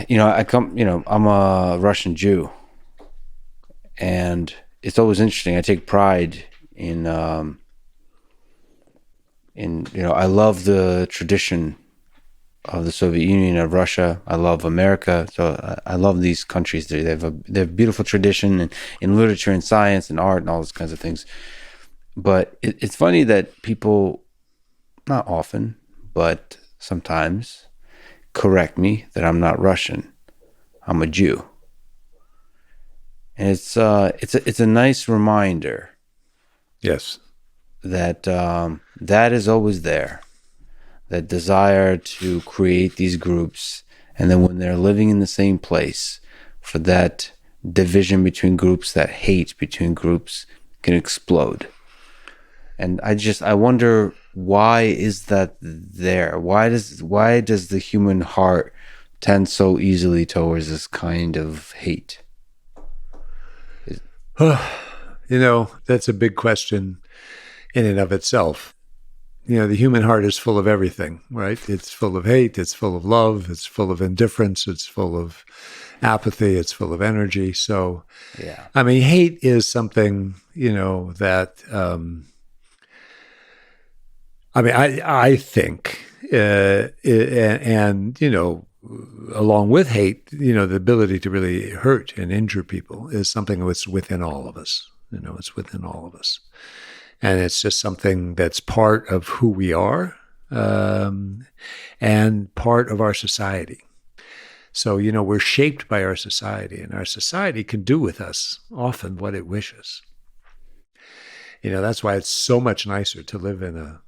I'm a Russian Jew, and it's always interesting. I take pride in I love the tradition of the Soviet Union, of Russia. I love America. So I love these countries. They have beautiful tradition in literature and science and art and all those kinds of things. But it's funny that people, not often, but sometimes, correct me that I'm not Russian. I'm a Jew. And it's a nice reminder. Yes. That that is always there. That desire to create these groups, and then when they're living in the same place, for that division between groups, that hate between groups can explode. And I wonder, why is that there? Why does the human heart tend so easily towards this kind of hate? That's a big question in and of itself. The human heart is full of everything, right? It's full of hate, it's full of love, it's full of indifference, it's full of apathy, it's full of energy. So, yeah. I mean, hate is something, that, I think, along with hate, the ability to really hurt and injure people is something that's within all of us. It's within all of us. And it's just something that's part of who we are, and part of our society. So, we're shaped by our society, and our society can do with us often what it wishes. That's why it's so much nicer to live in a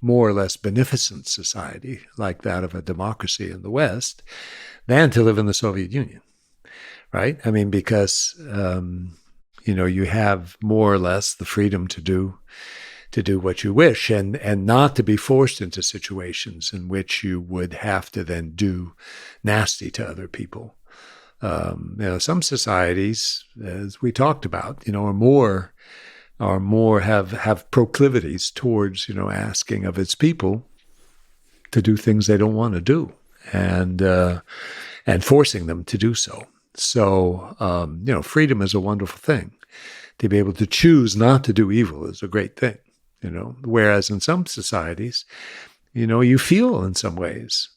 more or less beneficent society like that of a democracy in the West than to live in the Soviet Union, right? I mean, because you have more or less the freedom to do what you wish, and not to be forced into situations in which you would have to then do nasty to other people. Some societies, as we talked about, are more have proclivities towards asking of its people to do things they don't want to do, and forcing them to do so. So, freedom is a wonderful thing. To be able to choose not to do evil is a great thing, Whereas in some societies, you feel in some ways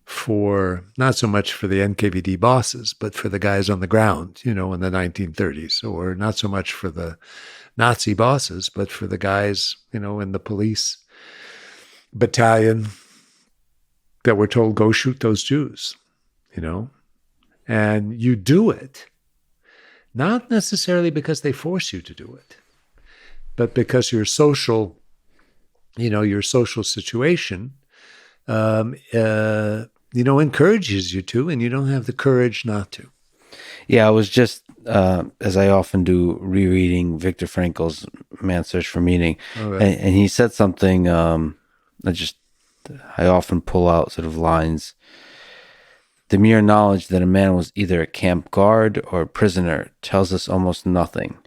for, not so much for the NKVD bosses, but for the guys on the ground, in the 1930s, or not so much for the Nazi bosses, but for the guys, in the police battalion that were told, go shoot those Jews, And you do it, not necessarily because they force you to do it, but because your social situation, encourages you to, and you don't have the courage not to. Yeah, I was just, as I often do, rereading Viktor Frankl's Man's Search for Meaning. Right. And he said something, I often pull out sort of lines. The mere knowledge that a man was either a camp guard or a prisoner tells us almost nothing.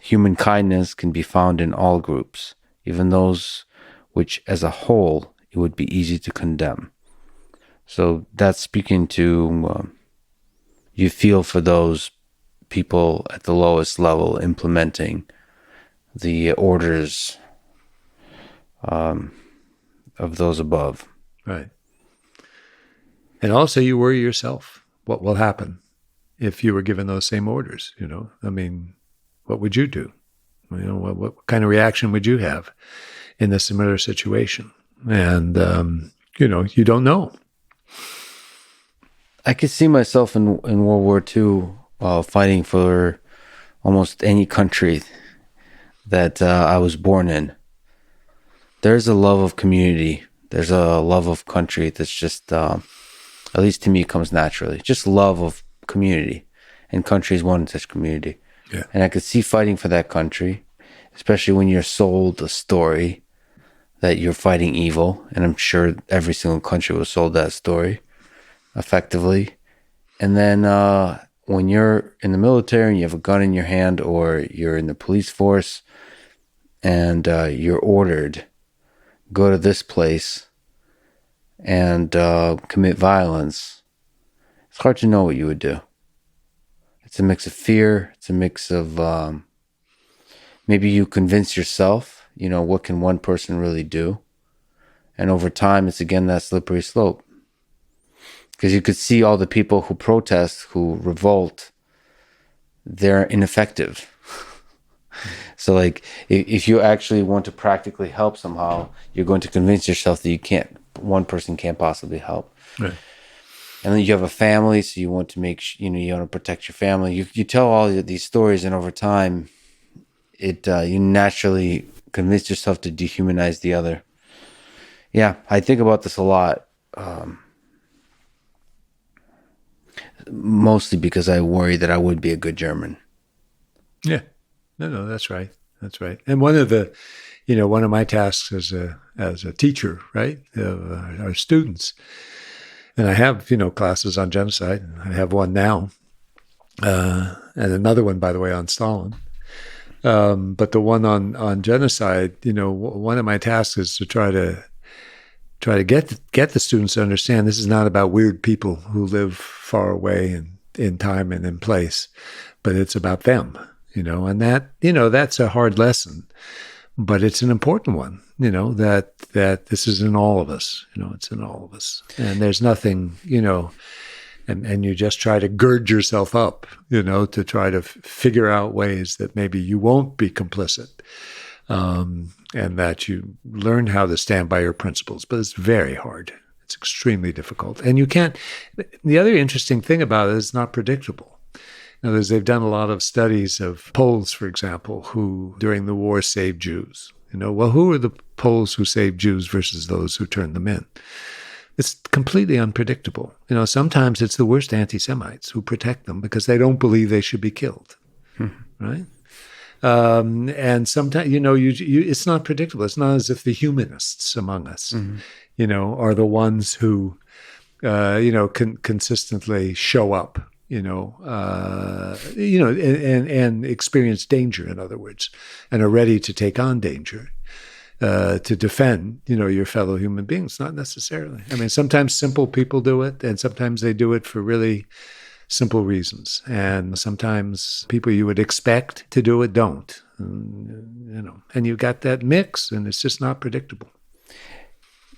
Human kindness can be found in all groups, even those which as a whole it would be easy to condemn. So that's speaking to, you feel for those people at the lowest level implementing the orders of those above. Right. And also you worry yourself, what will happen if you were given those same orders, I mean, what would you do? What kind of reaction would you have in a similar situation? And, you don't know. I could see myself in World War II fighting for almost any country that I was born in. There's a love of community. There's a love of country that's just, at least to me, comes naturally. Just love of community. And country is one such community. Yeah. And I could see fighting for that country, especially when you're sold a story that you're fighting evil. And I'm sure every single country was sold that story effectively. And then when you're in the military and you have a gun in your hand, or you're in the police force and you're ordered, go to this place and commit violence, It's hard to know what you would do. It's a mix of fear. It's a mix of maybe you convince yourself, what can one person really do? And over time, it's again that slippery slope. Because you could see all the people who protest, who revolt, they're ineffective. So like, if you actually want to practically help somehow, you're going to convince yourself that one person can't possibly help. Right. And then you have a family, so you want to you want to protect your family. You tell all these stories, and over time, you naturally convince yourself to dehumanize the other. Yeah, I think about this a lot, mostly because I worry that I would be a good German. Yeah, no, that's right. That's right. And one of my tasks as a teacher, right, of our students, and I have classes on genocide. I have one now, and another one, by the way, on Stalin. But the one on genocide, one of my tasks is to try to get the students to understand this is not about weird people who live far away in time and in place, but it's about them, and that's a hard lesson, but it's an important one, that this is in all of us, it's in all of us. And there's nothing, and you just try to gird yourself up, to try to figure out ways that maybe you won't be complicit. And that you learn how to stand by your principles, but it's very hard. It's extremely difficult. And you can't, the other interesting thing about it is it's not predictable. In other words, they've done a lot of studies of Poles, for example, who during the war saved Jews. Well, who are the Poles who saved Jews versus those who turned them in? It's completely unpredictable. Sometimes it's the worst anti-Semites who protect them because they don't believe they should be killed, right? And sometimes, it's not predictable. It's not as if the humanists among us, are the ones who, consistently show up, and experience danger, in other words, and are ready to take on danger, to defend, your fellow human beings. Not necessarily. I mean, sometimes simple people do it, and sometimes they do it for really simple reasons. And sometimes people you would expect to do it don't. And you got that mix, and it's just not predictable.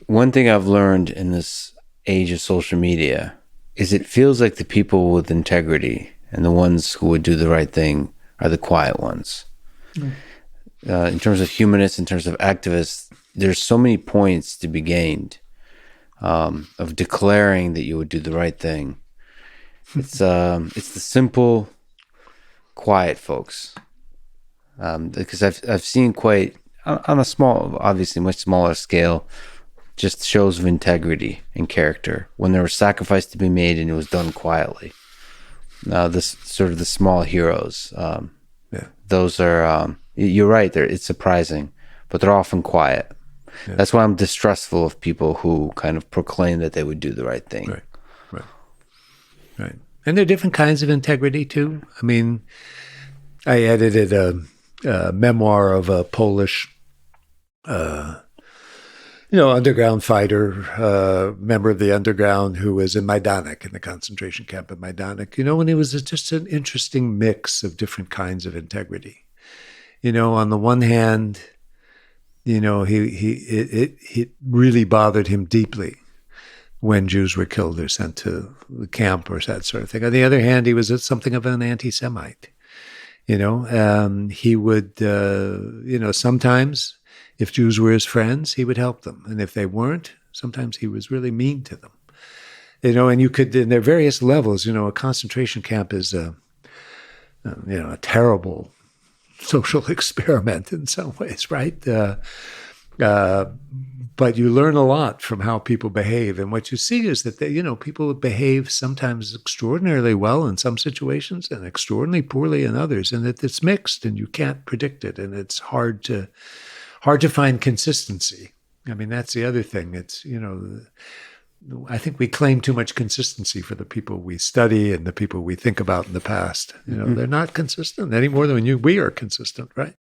One thing I've learned in this age of social media is it feels like the people with integrity and the ones who would do the right thing are the quiet ones. In terms of humanists, in terms of activists, there's so many points to be gained of declaring that you would do the right thing. It's the simple, quiet folks, because I've seen quite on a small, obviously much smaller scale, just shows of integrity and character when there was sacrifice to be made and it was done quietly. This sort of the small heroes, those are you're right. It's surprising, but they're often quiet. Yeah. That's why I'm distrustful of people who kind of proclaim that they would do the right thing. Right. And there are different kinds of integrity too. I mean, I edited a memoir of a Polish, underground fighter, member of the underground who was in Majdanek, in the concentration camp at Majdanek. And it was just an interesting mix of different kinds of integrity. On the one hand, it really bothered him deeply when Jews were killed or sent to the camp or that sort of thing. On the other hand, he was something of an anti-Semite. He would, sometimes if Jews were his friends, he would help them. And if they weren't, sometimes he was really mean to them. And you could, in their various levels, a concentration camp is a terrible social experiment in some ways, right? But you learn a lot from how people behave. And what you see is that, people behave sometimes extraordinarily well in some situations and extraordinarily poorly in others, and that it's mixed and you can't predict it. And it's hard to find consistency. I mean, that's the other thing. It's, I think we claim too much consistency for the people we study and the people we think about in the past. They're not consistent any more than we are consistent, right?